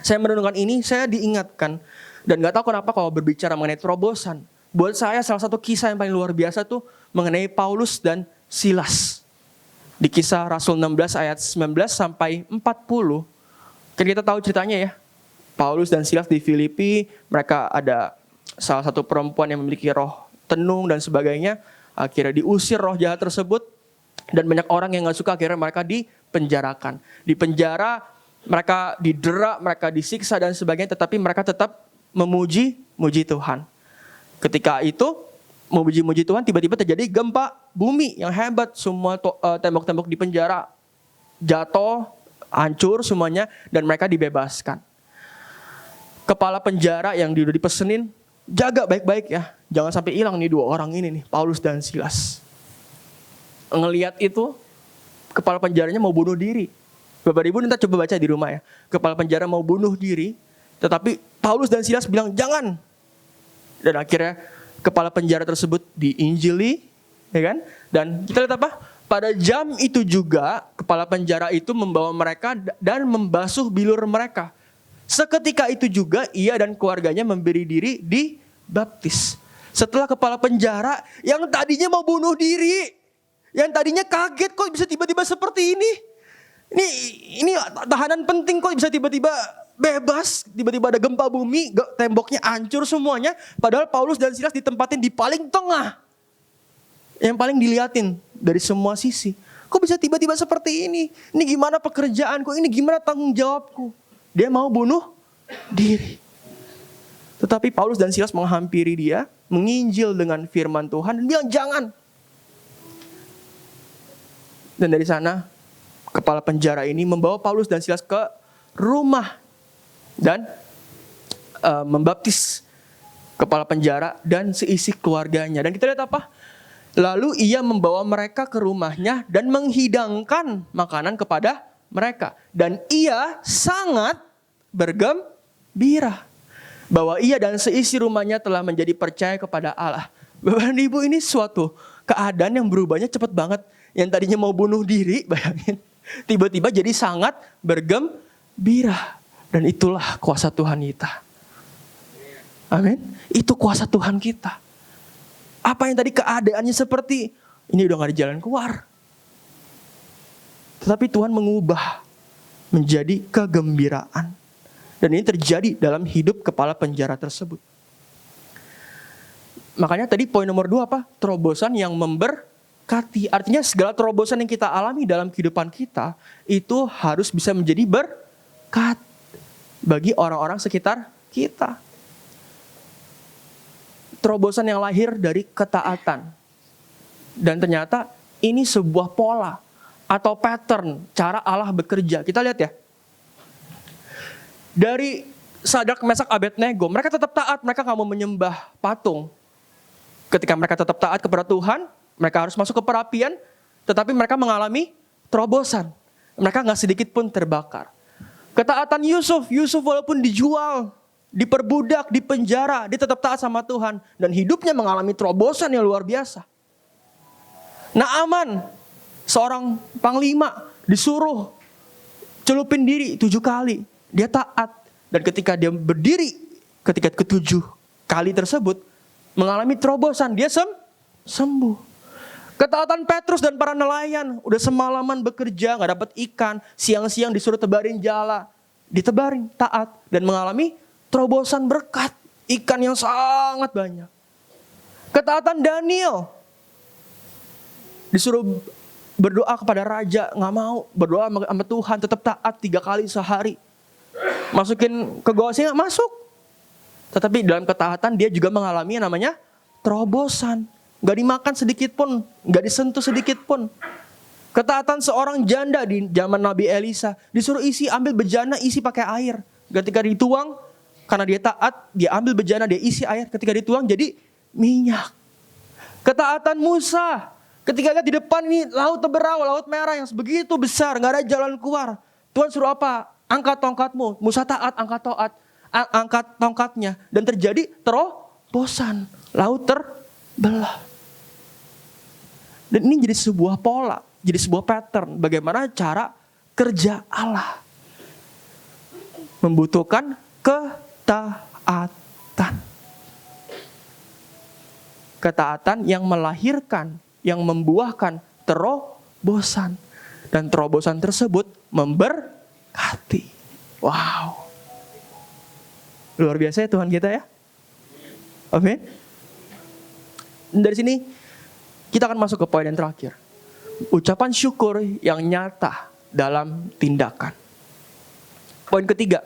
saya merenungkan ini, saya diingatkan. Dan gak tahu kenapa kalau berbicara mengenai terobosan. Buat saya salah satu kisah yang paling luar biasa tuh mengenai Paulus dan Silas. Di Kisah Rasul 16 ayat 19 sampai 40. Kan kita tahu ceritanya ya. Paulus dan Silas di Filipi, mereka ada salah satu perempuan yang memiliki roh tenung dan sebagainya. Akhirnya diusir roh jahat tersebut. Dan banyak orang yang gak suka, akhirnya mereka dipenjarakan. Di penjara, mereka didera, mereka disiksa dan sebagainya. Tetapi mereka tetap memuji Tuhan. Ketika itu, memuji Tuhan, tiba-tiba terjadi gempa bumi yang hebat. Semua tembok-tembok di penjara jatuh, hancur semuanya. Dan mereka dibebaskan. Kepala penjara yang udah dipesenin, jaga baik-baik ya. Jangan sampai hilang nih 2 orang ini nih, Paulus dan Silas. Ngelihat itu, kepala penjaranya mau bunuh diri. Bapak Ibu nanti coba baca di rumah ya. Kepala penjara mau bunuh diri, tetapi Paulus dan Silas bilang jangan. Dan akhirnya kepala penjara tersebut diinjili, ya kan? Dan kita lihat apa? Pada jam itu juga kepala penjara itu membawa mereka dan membasuh bilur mereka. Seketika itu juga ia dan keluarganya memberi diri dibaptis. Setelah kepala penjara yang tadinya mau bunuh diri, yang tadinya kaget kok bisa tiba-tiba seperti ini. Ini tahanan penting kok bisa tiba-tiba bebas. Tiba-tiba ada gempa bumi, temboknya hancur semuanya. Padahal Paulus dan Silas ditempatin di paling tengah. Yang paling diliatin dari semua sisi. Kok bisa tiba-tiba seperti ini? Ini gimana pekerjaanku? Ini gimana tanggung jawabku? Dia mau bunuh diri. Tetapi Paulus dan Silas menghampiri dia, menginjil dengan firman Tuhan dan bilang jangan. Dan dari sana kepala penjara ini membawa Paulus dan Silas ke rumah dan membaptis kepala penjara dan seisi keluarganya. Dan kita lihat apa? Lalu ia membawa mereka ke rumahnya dan menghidangkan makanan kepada mereka. Dan ia sangat bergembira bahwa ia dan seisi rumahnya telah menjadi percaya kepada Allah. Bapak dan Ibu, ini suatu keadaan yang berubahnya cepat banget. Yang tadinya mau bunuh diri, bayangin. Tiba-tiba jadi sangat bergembira. Dan itulah kuasa Tuhan kita. Amin. Itu kuasa Tuhan kita. Apa yang tadi keadaannya seperti, ini udah gak ada jalan keluar. Tetapi Tuhan mengubah menjadi kegembiraan. Dan ini terjadi dalam hidup kepala penjara tersebut. Makanya tadi poin nomor 2 apa? Terobosan yang memberkati. Artinya segala terobosan yang kita alami dalam kehidupan kita, itu harus bisa menjadi berkat bagi orang-orang sekitar kita. Terobosan yang lahir dari ketaatan. Dan ternyata ini sebuah pola atau pattern cara Allah bekerja. Kita lihat ya. Dari Sadrak, Mesak, Abednego, mereka tetap taat, mereka gak mau menyembah patung. Ketika mereka tetap taat kepada Tuhan, mereka harus masuk ke perapian, tetapi mereka mengalami terobosan. Mereka gak sedikit pun terbakar. Ketaatan Yusuf walaupun dijual, diperbudak, dipenjara, dia tetap taat sama Tuhan. Dan hidupnya mengalami terobosan yang luar biasa. Naaman, seorang panglima, disuruh celupin diri 7 kali. Dia taat. Dan ketika dia berdiri, ketika ke-7 kali tersebut, mengalami terobosan, dia sembuh. Ketaatan Petrus dan para nelayan, udah semalaman bekerja, gak dapat ikan, siang-siang disuruh tebarin jala, ditebarin, taat, dan mengalami terobosan berkat, ikan yang sangat banyak. Ketaatan Daniel, disuruh berdoa kepada raja, gak mau, berdoa sama Tuhan, tetap taat 3 kali sehari. Masukin ke goa singa, masuk. Tetapi dalam ketaatan dia juga mengalami yang namanya terobosan. Gak dimakan sedikit pun, gak disentuh sedikit pun. Ketaatan seorang janda di zaman Nabi Elisa, disuruh ambil bejana, isi pakai air. Ketika dituang, karena dia taat, dia ambil bejana, dia isi air. Ketika dituang jadi minyak. Ketaatan Musa, ketika lihat di depan ini laut teberawa, laut merah yang sebegitu besar, gak ada jalan keluar. Tuhan suruh apa? Angkat tongkatmu. Musa taat, angkat tongkatnya. Dan terjadi terobosan. Laut terbelah. Dan ini jadi sebuah pola, jadi sebuah pattern. Bagaimana cara kerja Allah. Membutuhkan ketaatan. Ketaatan yang melahirkan, yang membuahkan terobosan. Dan terobosan tersebut memberkati. Wow. Luar biasa ya Tuhan kita ya. Amin. Dari sini kita akan masuk ke poin yang terakhir. Ucapan syukur yang nyata dalam tindakan. Poin ketiga.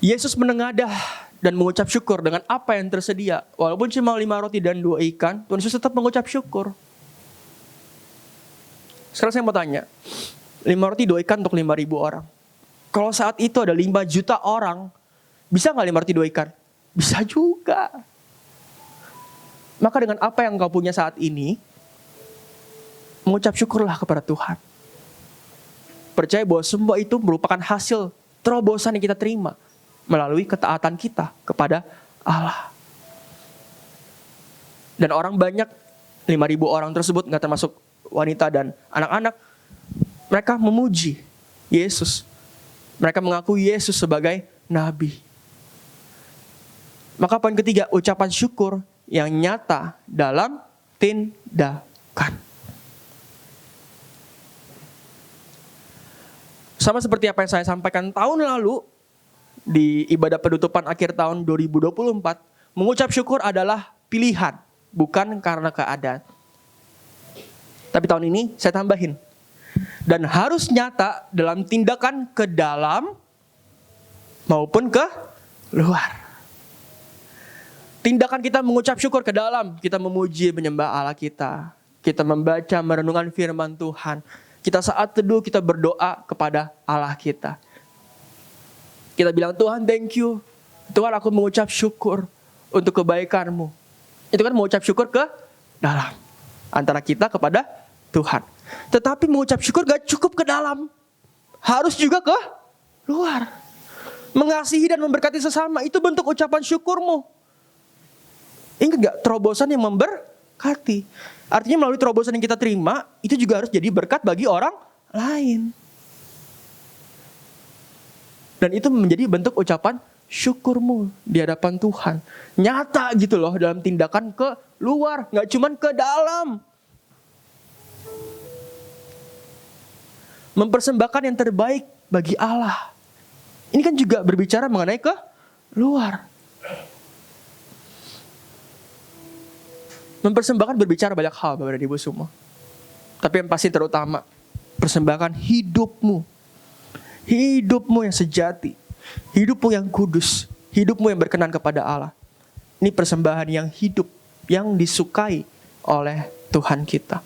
Yesus menengadah dan mengucap syukur dengan apa yang tersedia. Walaupun cuma 5 roti dan 2 ikan, Tuhan Yesus tetap mengucap syukur. Sekarang saya mau tanya. 5 roti 2 ikan untuk 5.000 orang. Kalau saat itu ada 5 juta orang, bisa gak 5 roti 2 ikan? Bisa juga. Maka dengan apa yang kau punya saat ini, mengucap syukurlah kepada Tuhan. Percaya bahwa semua itu merupakan hasil terobosan yang kita terima melalui ketaatan kita kepada Allah. Dan orang banyak, 5.000 orang tersebut, gak termasuk wanita dan anak-anak, mereka memuji Yesus. Mereka mengaku Yesus sebagai Nabi. Maka poin ketiga, ucapan syukur yang nyata dalam tindakan. Sama seperti apa yang saya sampaikan tahun lalu di ibadah penutupan akhir tahun 2024, mengucap syukur adalah pilihan, bukan karena keadaan. Tapi tahun ini saya tambahin, dan harus nyata dalam tindakan ke dalam maupun ke luar. Tindakan kita mengucap syukur ke dalam, kita memuji menyembah Allah kita. Kita membaca merenungkan firman Tuhan. Kita saat teduh kita berdoa kepada Allah kita. Kita bilang, Tuhan thank you. Tuhan aku mengucap syukur untuk kebaikan-Mu. Itu kan mengucap syukur ke dalam. Antara kita kepada Tuhan. Tetapi mengucap syukur gak cukup ke dalam. Harus juga ke luar. Mengasihi dan memberkati sesama. Itu bentuk ucapan syukurmu. Ingat gak? Terobosan yang memberkati. Artinya melalui terobosan yang kita terima, itu juga harus jadi berkat bagi orang lain. Dan itu menjadi bentuk ucapan syukurmu di hadapan Tuhan. Nyata gitu loh dalam tindakan ke luar. Gak cuman ke dalam. Mempersembahkan yang terbaik bagi Allah. Ini kan juga berbicara mengenai ke luar. Mempersembahkan berbicara banyak hal Bapak dan Ibu semua. Tapi yang pasti terutama, persembahkan hidupmu. Hidupmu yang sejati. Hidupmu yang kudus. Hidupmu yang berkenan kepada Allah. Ini persembahan yang hidup, yang disukai oleh Tuhan kita.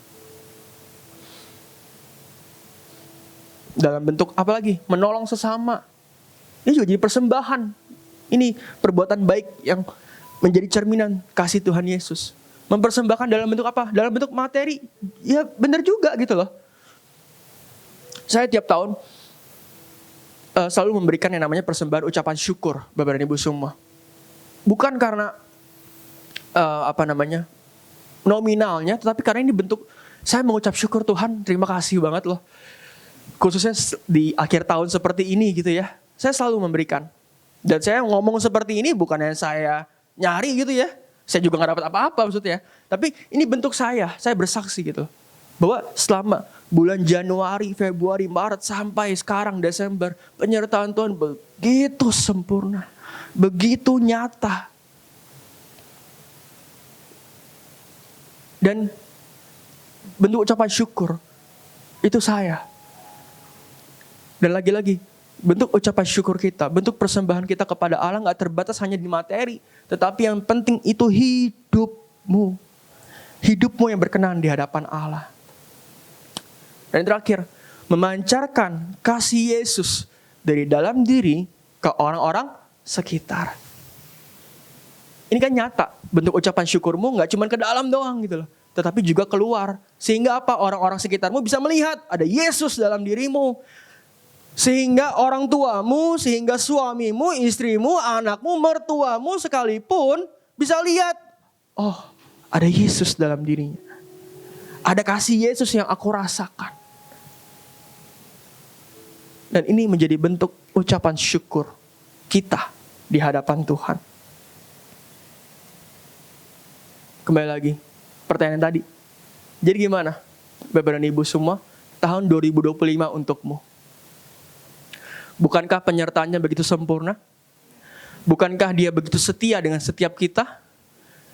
Dalam bentuk apa lagi? Menolong sesama. Ini juga jadi persembahan. Ini perbuatan baik yang menjadi cerminan kasih Tuhan Yesus. Mempersembahkan dalam bentuk apa? Dalam bentuk materi. Ya benar juga gitu loh. Saya tiap tahun selalu memberikan yang namanya persembahan ucapan syukur, Bapak dan Ibu semua. Bukan karena nominalnya, tetapi karena ini bentuk saya mengucap syukur, Tuhan, terima kasih banget loh. Khususnya di akhir tahun seperti ini gitu ya. Saya selalu memberikan. Dan saya ngomong seperti ini bukan yang saya nyari gitu ya. Saya juga gak dapat apa-apa maksudnya. Tapi ini bentuk saya bersaksi gitu. Bahwa selama bulan Januari, Februari, Maret sampai sekarang Desember, penyertaan Tuhan begitu sempurna. Begitu nyata. Dan bentuk ucapan syukur itu saya. Dan lagi-lagi, bentuk ucapan syukur kita, bentuk persembahan kita kepada Allah gak terbatas hanya di materi. Tetapi yang penting itu hidupmu. Hidupmu yang berkenan di hadapan Allah. Dan terakhir, memancarkan kasih Yesus dari dalam diri ke orang-orang sekitar. Ini kan nyata, bentuk ucapan syukurmu gak cuma ke dalam doang gitu loh. Tetapi juga keluar. Sehingga apa? Orang-orang sekitarmu bisa melihat ada Yesus dalam dirimu. Sehingga orang tuamu, sehingga suamimu, istrimu, anakmu, mertuamu sekalipun bisa lihat. Oh, ada Yesus dalam dirinya. Ada kasih Yesus yang aku rasakan. Dan ini menjadi bentuk ucapan syukur kita di hadapan Tuhan. Kembali lagi, pertanyaan tadi. Jadi gimana, Bapak dan Ibu semua, tahun 2025 untukmu? Bukankah penyertaannya begitu sempurna? Bukankah dia begitu setia dengan setiap kita?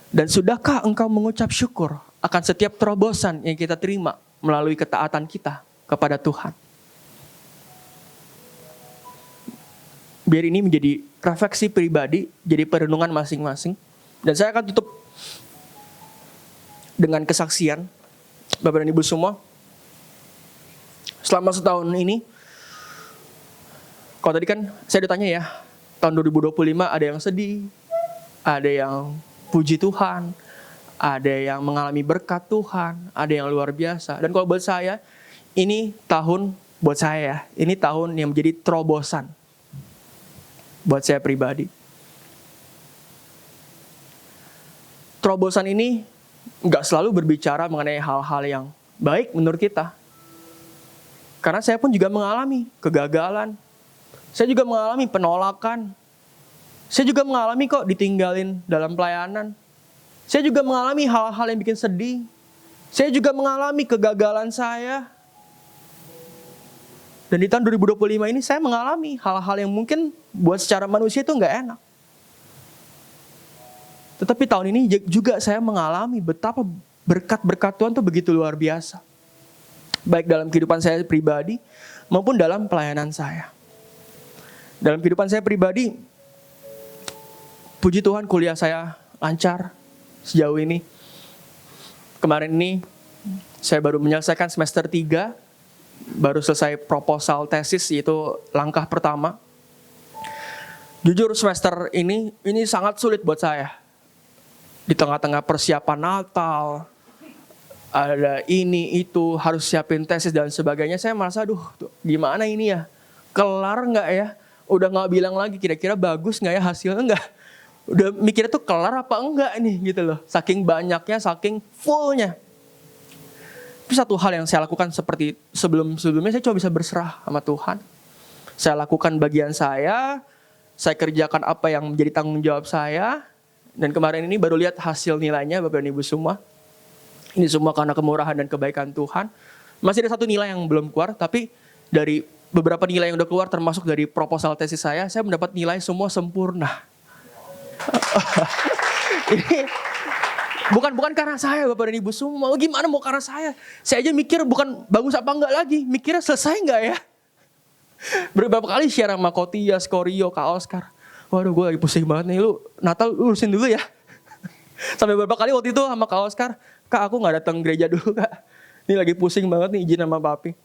Dan sudahkah engkau mengucap syukur akan setiap terobosan yang kita terima melalui ketaatan kita kepada Tuhan? Biar ini menjadi refleksi pribadi, jadi perenungan masing-masing. Dan saya akan tutup dengan kesaksian, Bapak dan Ibu semua. Selama setahun ini, kalau tadi kan saya ditanya ya, tahun 2025 ada yang sedih, ada yang puji Tuhan, ada yang mengalami berkat Tuhan, ada yang luar biasa. Dan kalau buat saya, ini tahun buat saya, ini tahun yang menjadi terobosan buat saya pribadi. Terobosan ini gak selalu berbicara mengenai hal-hal yang baik menurut kita. Karena saya pun juga mengalami kegagalan. Saya juga mengalami penolakan. Saya juga mengalami kok ditinggalin dalam pelayanan. Saya juga mengalami hal-hal yang bikin sedih. Saya juga mengalami kegagalan saya. Dan di tahun 2025 ini saya mengalami hal-hal yang mungkin buat secara manusia itu gak enak. Tetapi tahun ini juga saya mengalami betapa berkat-berkat Tuhan itu begitu luar biasa. Baik dalam kehidupan saya pribadi maupun dalam pelayanan saya. Dalam kehidupan saya pribadi, puji Tuhan kuliah saya lancar sejauh ini. Kemarin ini saya baru menyelesaikan semester 3, baru selesai proposal tesis, yaitu langkah pertama. Jujur semester ini sangat sulit buat saya. Di tengah-tengah persiapan Natal, ada ini, itu, harus siapin tesis dan sebagainya. Saya merasa, gimana ini ya? Kelar gak ya? Udah gak bilang lagi kira-kira bagus gak ya hasilnya, enggak. Udah mikirnya tuh kelar apa enggak nih gitu loh. Saking banyaknya, saking fullnya. Tapi satu hal yang saya lakukan seperti sebelumnya, saya coba bisa berserah sama Tuhan. Saya lakukan bagian saya kerjakan apa yang menjadi tanggung jawab saya. Dan kemarin ini baru lihat hasil nilainya Bapak dan Ibu semua. Ini semua karena kemurahan dan kebaikan Tuhan. Masih ada satu nilai yang belum keluar, tapi dari beberapa nilai yang udah keluar termasuk dari proposal tesis saya mendapat nilai semua sempurna. Ini bukan karena saya Bapak dan Ibu semua. Gimana mau karena saya? Saya aja mikir bukan bagus apa enggak lagi, mikirnya selesai enggak ya? Beberapa kali share sama Kotias, Koryo, Kak Oscar. Waduh, gue lagi pusing banget nih, lu Natal urusin dulu ya. Sampai beberapa kali waktu itu sama Kak Oscar, Kak aku gak datang gereja dulu Kak. Ini lagi pusing banget nih, izin sama papi.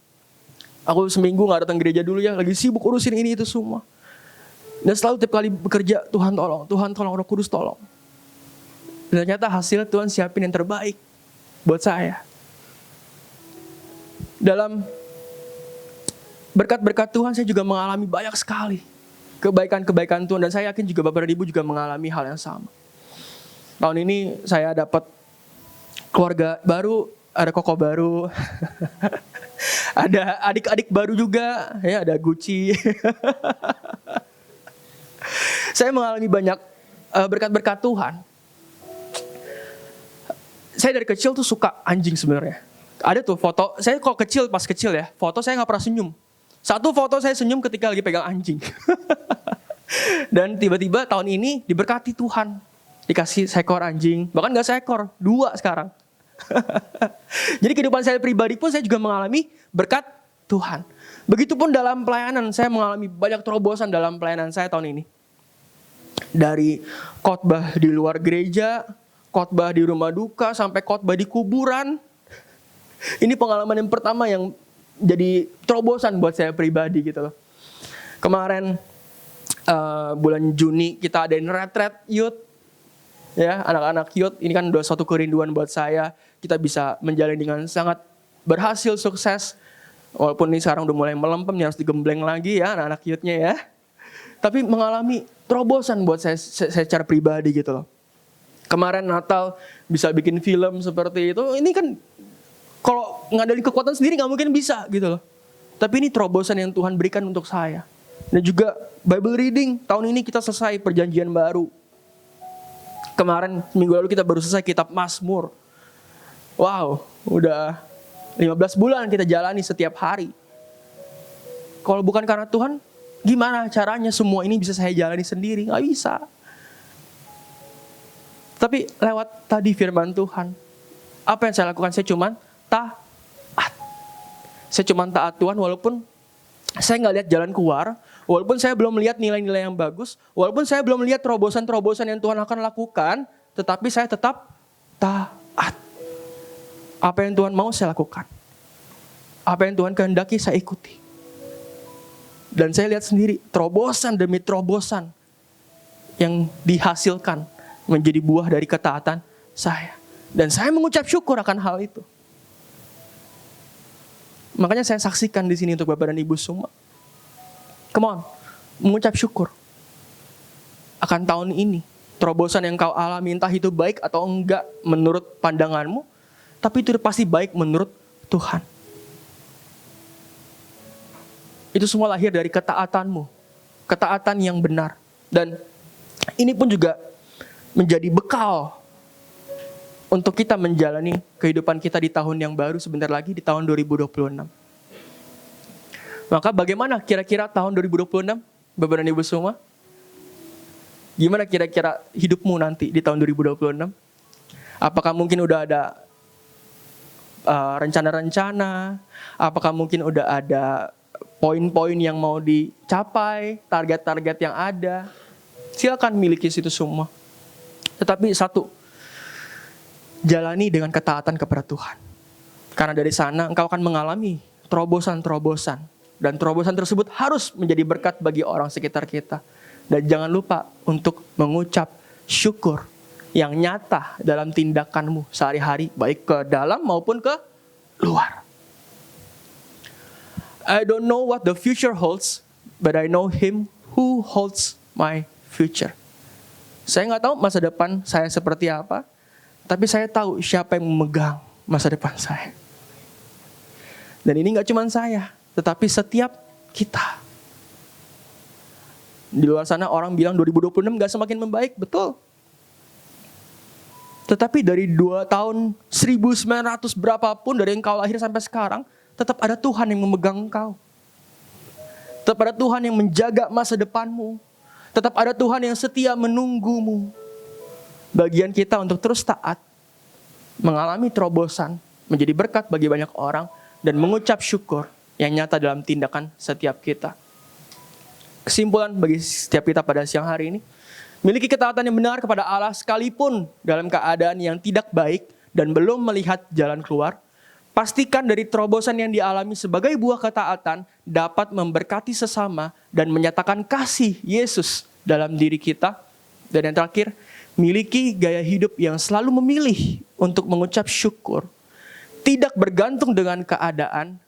Aku seminggu gak datang gereja dulu ya, lagi sibuk urusin ini itu semua. Dan selalu tiap kali bekerja, Tuhan tolong, Roh Kudus tolong. Dan ternyata hasil Tuhan siapin yang terbaik buat saya. Dalam berkat-berkat Tuhan saya juga mengalami banyak sekali kebaikan-kebaikan Tuhan, dan saya yakin juga Bapak dan Ibu juga mengalami hal yang sama. Tahun ini saya dapat keluarga baru, ada koko baru, ada adik-adik baru juga, ya ada Gucci. Saya mengalami banyak berkat-berkat Tuhan. Saya dari kecil tuh suka anjing sebenarnya. Ada tuh foto, saya kok kecil, pas kecil ya, foto saya gak pernah senyum. Satu foto saya senyum ketika lagi pegang anjing. Dan tiba-tiba tahun ini diberkati Tuhan. Dikasih seekor anjing, bahkan gak seekor, 2 sekarang. Jadi kehidupan saya pribadi pun saya juga mengalami berkat Tuhan. Begitupun dalam pelayanan, saya mengalami banyak terobosan dalam pelayanan saya tahun ini. Dari khotbah di luar gereja, khotbah di rumah duka, sampai khotbah di kuburan. Ini pengalaman yang pertama yang jadi terobosan buat saya pribadi gitu loh. Kemarin bulan Juni kita adain retret youth. Ya, anak-anak youth ini kan udah suatu kerinduan buat saya. Kita bisa menjalani dengan sangat berhasil, sukses. Walaupun ini sekarang udah mulai melempem, harus digembleng lagi ya anak-anak youthnya ya. Tapi mengalami terobosan buat saya secara pribadi gitu loh. Kemarin Natal bisa bikin film seperti itu. Ini kan kalau ngadalin kekuatan sendiri gak mungkin bisa gitu loh. Tapi ini terobosan yang Tuhan berikan untuk saya. Dan juga Bible reading. Tahun ini kita selesai perjanjian baru. Kemarin minggu lalu kita baru selesai kitab Mazmur. Wow, udah 15 bulan kita jalani setiap hari. Kalau bukan karena Tuhan, gimana caranya semua ini bisa saya jalani sendiri? Gak bisa. Tapi lewat tadi firman Tuhan, apa yang saya lakukan? Saya cuman taat. Saya cuma taat Tuhan walaupun saya gak lihat jalan keluar, walaupun saya belum melihat nilai-nilai yang bagus, walaupun saya belum melihat terobosan-terobosan yang Tuhan akan lakukan, tetapi saya tetap taat. Apa yang Tuhan mau saya lakukan. Apa yang Tuhan kehendaki saya ikuti. Dan saya lihat sendiri terobosan demi terobosan yang dihasilkan menjadi buah dari ketaatan saya. Dan saya mengucap syukur akan hal itu. Makanya saya saksikan di sini untuk Bapak dan Ibu semua. Come on, mengucap syukur akan tahun ini. Terobosan yang kau alami entah itu baik atau enggak menurut pandanganmu, tapi itu pasti baik menurut Tuhan. Itu semua lahir dari ketaatanmu, ketaatan yang benar. Dan ini pun juga menjadi bekal untuk kita menjalani kehidupan kita di tahun yang baru sebentar lagi, di tahun 2026. Maka bagaimana kira-kira tahun 2026, Bapak dan Ibu semua? Gimana kira-kira hidupmu nanti di tahun 2026? Apakah mungkin udah ada rencana-rencana? Apakah mungkin udah ada poin-poin yang mau dicapai, target-target yang ada? Silakan miliki situ semua. Tetapi satu, jalani dengan ketaatan kepada Tuhan. Karena dari sana engkau akan mengalami terobosan-terobosan. Dan terobosan tersebut harus menjadi berkat bagi orang sekitar kita. Dan jangan lupa untuk mengucap syukur yang nyata dalam tindakanmu sehari-hari, baik ke dalam maupun ke luar. I don't know what the future holds, but I know Him who holds my future. Saya nggak tahu masa depan saya seperti apa, tapi saya tahu siapa yang memegang masa depan saya. Dan ini nggak cuma saya, tetapi setiap kita. Di luar sana orang bilang 2026 nggak semakin membaik, betul. Tetapi dari 2 tahun 1900 berapapun dari engkau lahir sampai sekarang, tetap ada Tuhan yang memegang engkau. Tetap ada Tuhan yang menjaga masa depanmu. Tetap ada Tuhan yang setia menunggumu. Bagian kita untuk terus taat, mengalami terobosan, menjadi berkat bagi banyak orang, dan mengucap syukur yang nyata dalam tindakan setiap kita. Kesimpulan bagi setiap kita pada siang hari ini, miliki ketaatan yang benar kepada Allah sekalipun dalam keadaan yang tidak baik dan belum melihat jalan keluar. Pastikan dari terobosan yang dialami sebagai buah ketaatan dapat memberkati sesama dan menyatakan kasih Yesus dalam diri kita. Dan yang terakhir, miliki gaya hidup yang selalu memilih untuk mengucap syukur. Tidak bergantung dengan keadaan,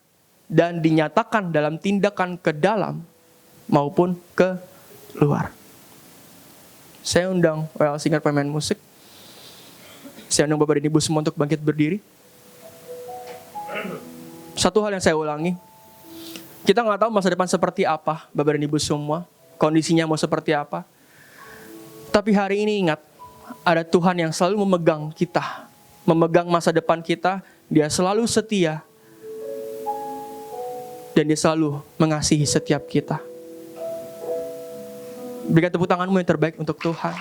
dan dinyatakan dalam tindakan ke dalam maupun ke luar. Saya undang singer pemain musik. Saya undang Bapak dan Ibu semua untuk bangkit berdiri. Satu hal yang saya ulangi, kita nggak tahu masa depan seperti apa, Bapak dan Ibu semua, kondisinya mau seperti apa. Tapi hari ini ingat, ada Tuhan yang selalu memegang kita, memegang masa depan kita. Dia selalu setia, dan Dia selalu mengasihi setiap kita. Berikan tepuk tanganmu yang terbaik untuk Tuhan.